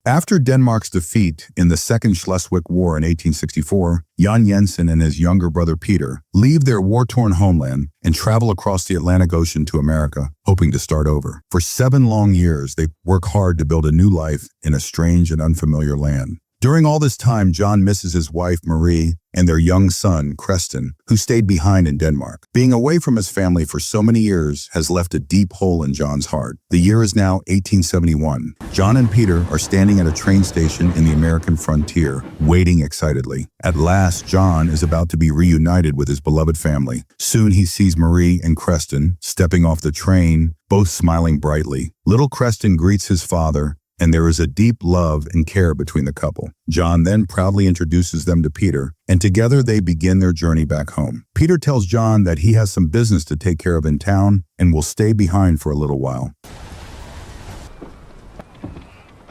After Denmark's defeat in the Second Schleswig War in 1864, Jan Jensen and his younger brother Peter leave their war-torn homeland and travel across the Atlantic Ocean to America, hoping to start over. For 7 long years, they work hard to build a new life in a strange and unfamiliar land. During all this time, John misses his wife, Marie, and their young son, Kristian, who stayed behind in Denmark. Being away from his family for so many years has left a deep hole in John's heart. The year is now 1871. John and Peter are standing at a train station in the American frontier, waiting excitedly. At last, John is about to be reunited with his beloved family. Soon he sees Marie and Kristian stepping off the train, both smiling brightly. Little Kristian greets his father, and there is a deep love and care between the couple. John then proudly introduces them to Peter, and together they begin their journey back home. Peter tells John that he has some business to take care of in town and will stay behind for a little while.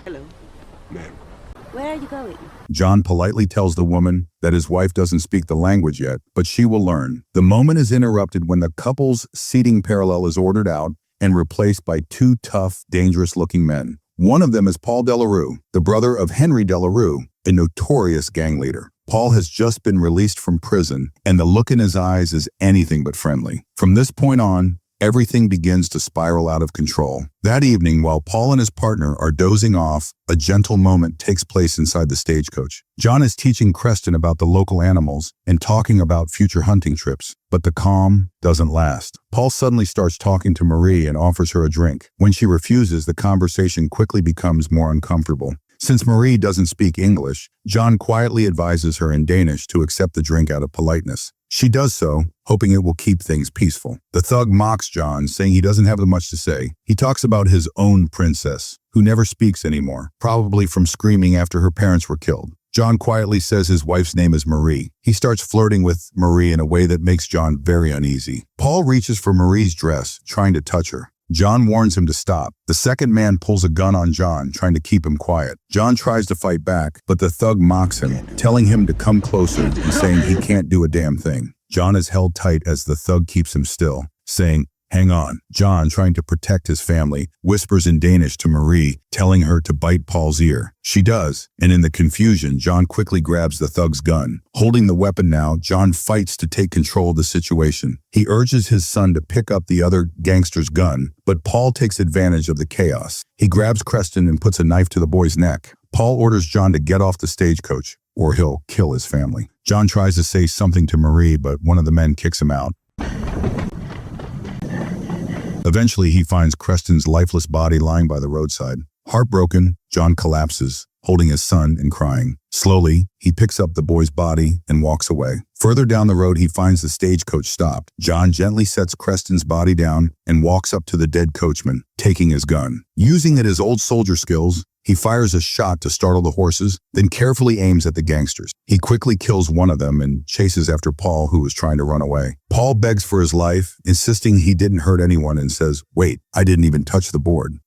Hello. Ma'am. Where are you going? John politely tells the woman that his wife doesn't speak the language yet, but she will learn. The moment is interrupted when the couple's seating parallel is ordered out and replaced by 2 tough, dangerous-looking men. One of them is Paul Delarue, the brother of Henry Delarue, a notorious gang leader. Paul has just been released from prison, and the look in his eyes is anything but friendly. From this point on, everything begins to spiral out of control. That evening, while Paul and his partner are dozing off, a gentle moment takes place inside the stagecoach. John is teaching Kristian about the local animals and talking about future hunting trips, but the calm doesn't last. Paul suddenly starts talking to Marie and offers her a drink. When she refuses, the conversation quickly becomes more uncomfortable. Since Marie doesn't speak English, John quietly advises her in Danish to accept the drink out of politeness. She does so, hoping it will keep things peaceful. The thug mocks John, saying he doesn't have much to say. He talks about his own princess, who never speaks anymore, probably from screaming after her parents were killed. John quietly says his wife's name is Marie. He starts flirting with Marie in a way that makes John very uneasy. Paul reaches for Marie's dress, trying to touch her. John warns him to stop. The second man pulls a gun on John, trying to keep him quiet. John tries to fight back, but the thug mocks him, telling him to come closer and saying he can't do a damn thing. John is held tight as the thug keeps him still, saying, "Hang on." John, trying to protect his family, whispers in Danish to Marie, telling her to bite Paul's ear. She does, and in the confusion, John quickly grabs the thug's gun. Holding the weapon now, John fights to take control of the situation. He urges his son to pick up the other gangster's gun, but Paul takes advantage of the chaos. He grabs Kristian and puts a knife to the boy's neck. Paul orders John to get off the stagecoach, or he'll kill his family. John tries to say something to Marie, but one of the men kicks him out. Eventually, he finds Kristian's lifeless body lying by the roadside. Heartbroken, John collapses, holding his son and crying. Slowly, he picks up the boy's body and walks away. Further down the road, he finds the stagecoach stopped. John gently sets Kristian's body down and walks up to the dead coachman, taking his gun. Using his old soldier skills, he fires a shot to startle the horses, then carefully aims at the gangsters. He quickly kills one of them and chases after Paul, who was trying to run away. Paul begs for his life, insisting he didn't hurt anyone, and says, "Wait, I didn't even touch the board."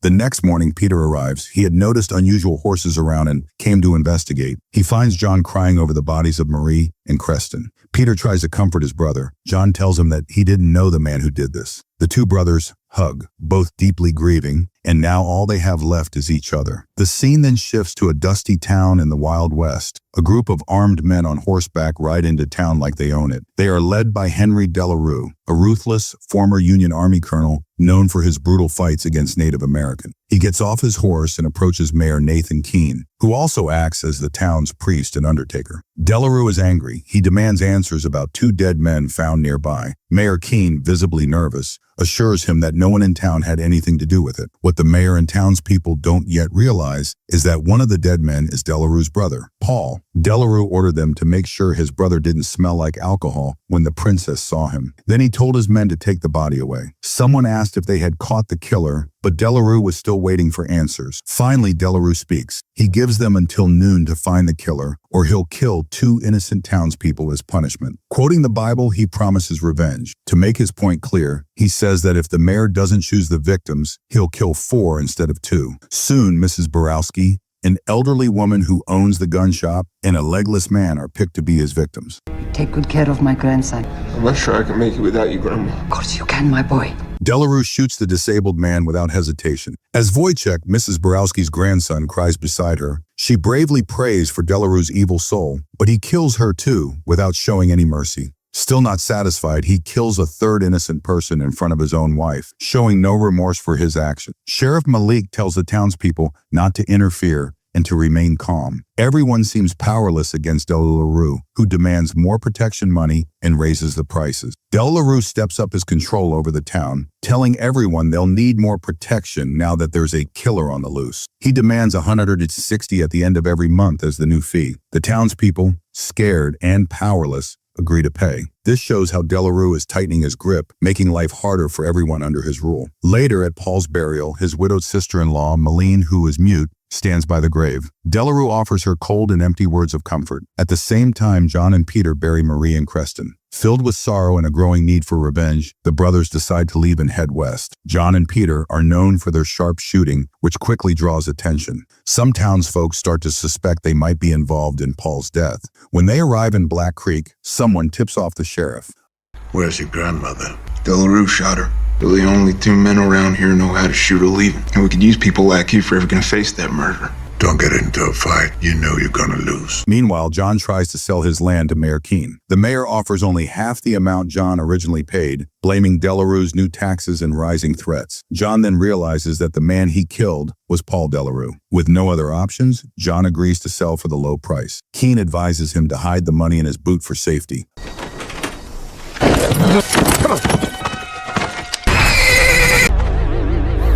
The next morning, Peter arrives. He had noticed unusual horses around and came to investigate. He finds John crying over the bodies of Marie and Kristian. Peter tries to comfort his brother. John tells him that he didn't know the man who did this. The 2 brothers hug, both deeply grieving, and now all they have left is each other. The scene then shifts to a dusty town in the Wild West. A group of armed men on horseback ride into town like they own it. They are led by Henry Delarue, a ruthless former Union Army colonel known for his brutal fights against Native Americans. He gets off his horse and approaches Mayor Nathan Keene, who also acts as the town's priest and undertaker. Delarue is angry. He demands answers about 2 dead men found nearby. Mayor Keene, visibly nervous, assures him that no one in town had anything to do with it. What the mayor and townspeople don't yet realize is that one of the dead men is Delarue's brother, Paul. Delarue ordered them to make sure his brother didn't smell like alcohol when the princess saw him. Then he told his men to take the body away. Someone asked if they had caught the killer, but Delarue was still waiting for answers. Finally, Delarue speaks. He gives them until noon to find the killer, or he'll kill 2 innocent townspeople as punishment. Quoting the Bible, he promises revenge. To make his point clear, he says that if the mayor doesn't choose the victims, he'll kill 4 instead of 2. Soon, Mrs. Borowski An elderly woman who owns the gun shop and a legless man are picked to be his victims. Take good care of my grandson. I'm not sure I can make it without you, Grandma. Of course you can, my boy. Delarue shoots the disabled man without hesitation. As Wojciech, Mrs. Borowski's grandson, cries beside her, she bravely prays for Delarue's evil soul, but he kills her too, without showing any mercy. Still not satisfied, he kills a third innocent person in front of his own wife, showing no remorse for his action. Sheriff Malik tells the townspeople not to interfere and to remain calm. Everyone seems powerless against Delarue, who demands more protection money and raises the prices. Delarue steps up his control over the town, telling everyone they'll need more protection now that there's a killer on the loose. He demands $160 at the end of every month as the new fee. The townspeople, scared and powerless, agree to pay. This shows how Delarue is tightening his grip, making life harder for everyone under his rule. Later at Paul's burial, his widowed sister-in-law, Malene, who is mute, stands by the grave. Delarue offers her cold and empty words of comfort. At the same time, John and Peter bury Marie and Kristian. Filled with sorrow and a growing need for revenge, the brothers decide to leave and head west. John and Peter are known for their sharp shooting, which quickly draws attention. Some townsfolk start to suspect they might be involved in Paul's death. When they arrive in Black Creek, someone tips off the sheriff. Where's your grandmother? Delarue shot her. They're the only two men around here who know how to shoot or leave. And we could use people like you if we're ever gonna face that murder. Don't get into a fight. You know you're gonna lose. Meanwhile, John tries to sell his land to Mayor Keene. The mayor offers only half the amount John originally paid, blaming Delarue's new taxes and rising threats. John then realizes that the man he killed was Paul Delarue. With no other options, John agrees to sell for the low price. Keene advises him to hide the money in his boot for safety.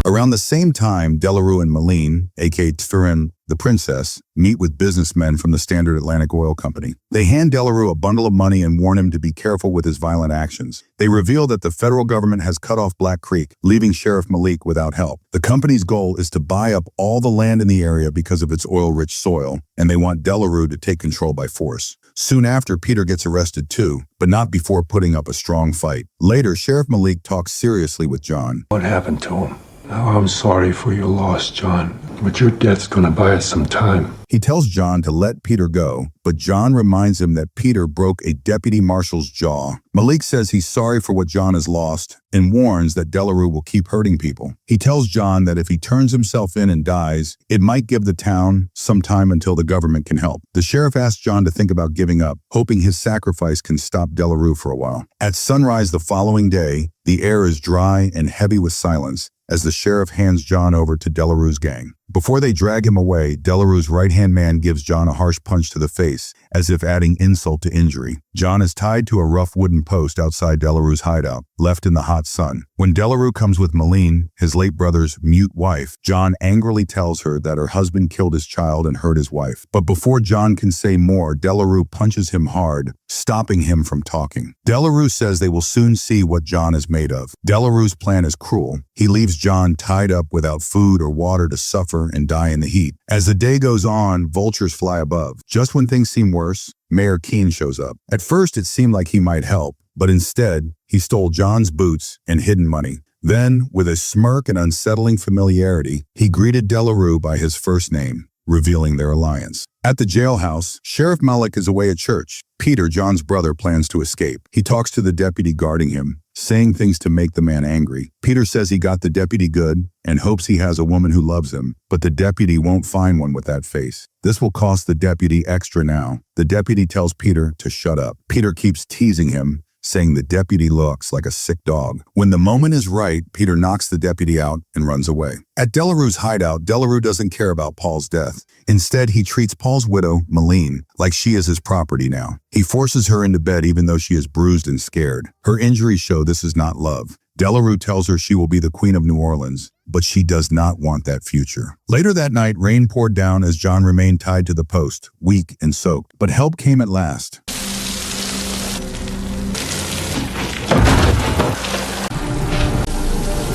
Around the same time, Delarue and Malene, aka Tfirin, the princess, meet with businessmen from the Standard Atlantic Oil Company. They hand Delarue a bundle of money and warn him to be careful with his violent actions. They reveal that the federal government has cut off Black Creek, leaving Sheriff Malik without help. The company's goal is to buy up all the land in the area because of its oil-rich soil, and they want Delarue to take control by force. Soon after, Peter gets arrested too, but not before putting up a strong fight. Later, Sheriff Malik talks seriously with John. What happened to him? Oh, I'm sorry for your loss, John, but your death's gonna buy us some time. He tells John to let Peter go, but John reminds him that Peter broke a deputy marshal's jaw. Malik says he's sorry for what John has lost and warns that Delarue will keep hurting people. He tells John that if he turns himself in and dies, it might give the town some time until the government can help. The sheriff asks John to think about giving up, hoping his sacrifice can stop Delarue for a while. At sunrise the following day, the air is dry and heavy with silence as the sheriff hands John over to Delarue's gang. Before they drag him away, Delarue's right-hand man gives John a harsh punch to the face, as if adding insult to injury. John is tied to a rough wooden post outside Delarue's hideout, left in the hot sun. When Delarue comes with Malene, his late brother's mute wife, John angrily tells her that her husband killed his child and hurt his wife. But before John can say more, Delarue punches him hard, stopping him from talking. Delarue says they will soon see what John is made of. Delarue's plan is cruel. He leaves John tied up without food or water to suffer and die in the heat. As the day goes on, vultures fly above. Just when things seem worse, Mayor Keene shows up. At first, it seemed like he might help, but instead, he stole John's boots and hidden money. Then, with a smirk and unsettling familiarity, he greeted Delarue by his first name, revealing their alliance. At the jailhouse, Sheriff Malik is away at church. Peter, John's brother, plans to escape. He talks to the deputy guarding him, saying things to make the man angry. Peter says he got the deputy good and hopes he has a woman who loves him, but the deputy won't find one with that face. This will cost the deputy extra now. The deputy tells Peter to shut up. Peter keeps teasing him, saying the deputy looks like a sick dog. When the moment is right, Peter knocks the deputy out and runs away. At Delarue's hideout, Delarue doesn't care about Paul's death. Instead, he treats Paul's widow, Malene, like she is his property now. He forces her into bed even though she is bruised and scared. Her injuries show this is not love. Delarue tells her she will be the Queen of New Orleans, but she does not want that future. Later that night, rain poured down as John remained tied to the post, weak and soaked. But help came at last.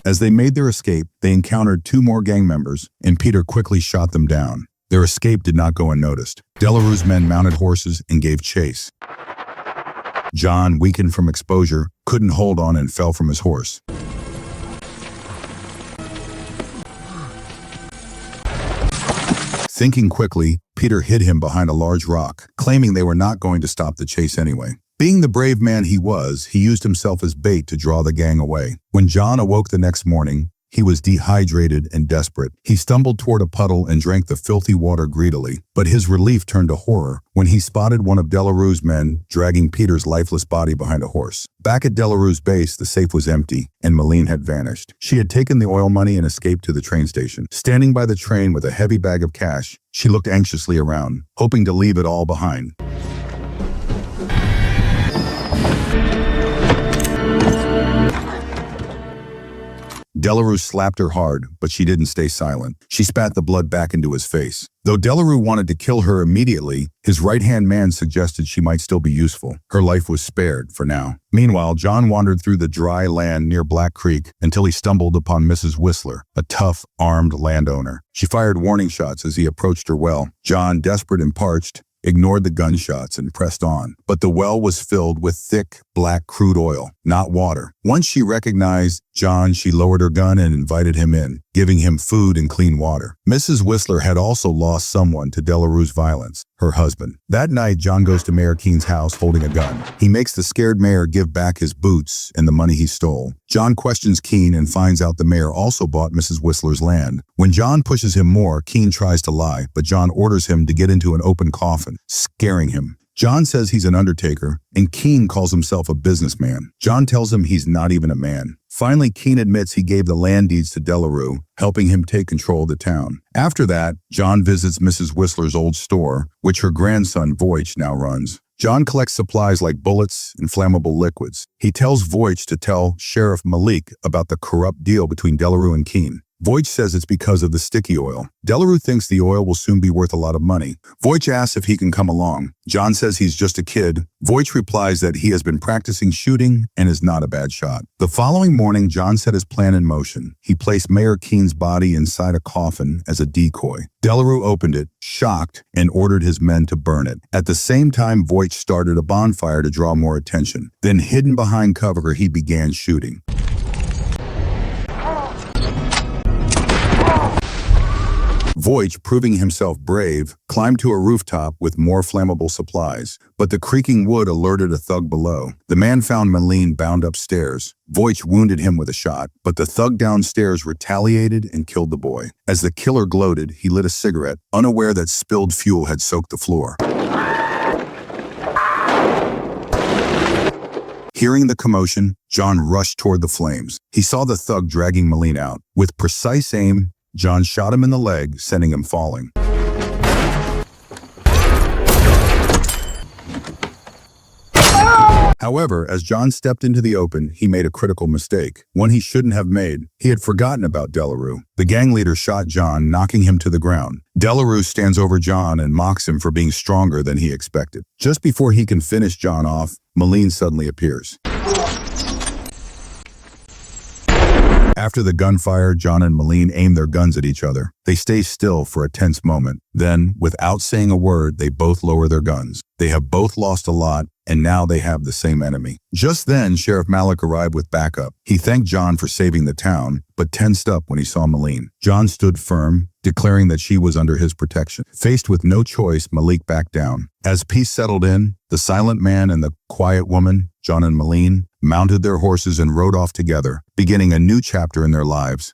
As they made their escape, they encountered two more gang members, and Peter quickly shot them down. Their escape did not go unnoticed. Delarue's men mounted horses and gave chase. John, weakened from exposure, couldn't hold on and fell from his horse. Thinking quickly, Peter hid him behind a large rock, claiming they were not going to stop the chase anyway. Being the brave man he was, he used himself as bait to draw the gang away. When John awoke the next morning, he was dehydrated and desperate. He stumbled toward a puddle and drank the filthy water greedily. But his relief turned to horror when he spotted one of Delarue's men dragging Peter's lifeless body behind a horse. Back at Delarue's base, the safe was empty, and Malene had vanished. She had taken the oil money and escaped to the train station. Standing by the train with a heavy bag of cash, she looked anxiously around, hoping to leave it all behind. Delarue slapped her hard, but she didn't stay silent. She spat the blood back into his face. Though Delarue wanted to kill her immediately, his right-hand man suggested she might still be useful. Her life was spared, for now. Meanwhile, John wandered through the dry land near Black Creek until he stumbled upon Mrs. Whistler, a tough, armed landowner. She fired warning shots as he approached her well. John, desperate and parched, ignored the gunshots and pressed on. But the well was filled with thick, black crude oil, not water. Once she recognized John, she lowered her gun and invited him in, giving him food and clean water. Mrs. Whistler had also lost someone to Delarue's violence, her husband. That night, John goes to Mayor Keene's house holding a gun. He makes the scared mayor give back his boots and the money he stole. John questions Keene and finds out the mayor also bought Mrs. Whistler's land. When John pushes him more, Keene tries to lie, but John orders him to get into an open coffin, scaring him. John says he's an undertaker, and Keene calls himself a businessman. John tells him he's not even a man. Finally, Keene admits he gave the land deeds to Delarue, helping him take control of the town. After that, John visits Mrs. Whistler's old store, which her grandson Voight now runs. John collects supplies like bullets and flammable liquids. He tells Voight to tell Sheriff Malik about the corrupt deal between Delarue and Keene. Voight says it's because of the sticky oil. Delarue thinks the oil will soon be worth a lot of money. Voight asks if he can come along. John says he's just a kid. Voight replies that he has been practicing shooting and is not a bad shot. The following morning, John set his plan in motion. He placed Mayor Keene's body inside a coffin as a decoy. Delarue opened it, shocked, and ordered his men to burn it. At the same time, Voight started a bonfire to draw more attention. Then, hidden behind cover, he began shooting. Voight, proving himself brave, climbed to a rooftop with more flammable supplies, but the creaking wood alerted a thug below. The man found Malene bound upstairs. Voight wounded him with a shot, but the thug downstairs retaliated and killed the boy. As the killer gloated, he lit a cigarette, unaware that spilled fuel had soaked the floor. Hearing the commotion, John rushed toward the flames. He saw the thug dragging Malene out. With precise aim, John shot him in the leg, sending him falling. However, as John stepped into the open, he made a critical mistake, one he shouldn't have made. He had forgotten about Delarue. The gang leader shot John, knocking him to the ground. Delarue stands over John and mocks him for being stronger than he expected. Just before he can finish John off, Malene suddenly appears. After the gunfire, John and Malene aim their guns at each other. They stay still for a tense moment. Then, without saying a word, they both lower their guns. They have both lost a lot, and now they have the same enemy. Just then, Sheriff Malik arrived with backup. He thanked John for saving the town, but tensed up when he saw Malene. John stood firm, declaring that she was under his protection. Faced with no choice, Malik backed down. As peace settled in, the silent man and the quiet woman, John and Malene, mounted their horses and rode off together, beginning a new chapter in their lives.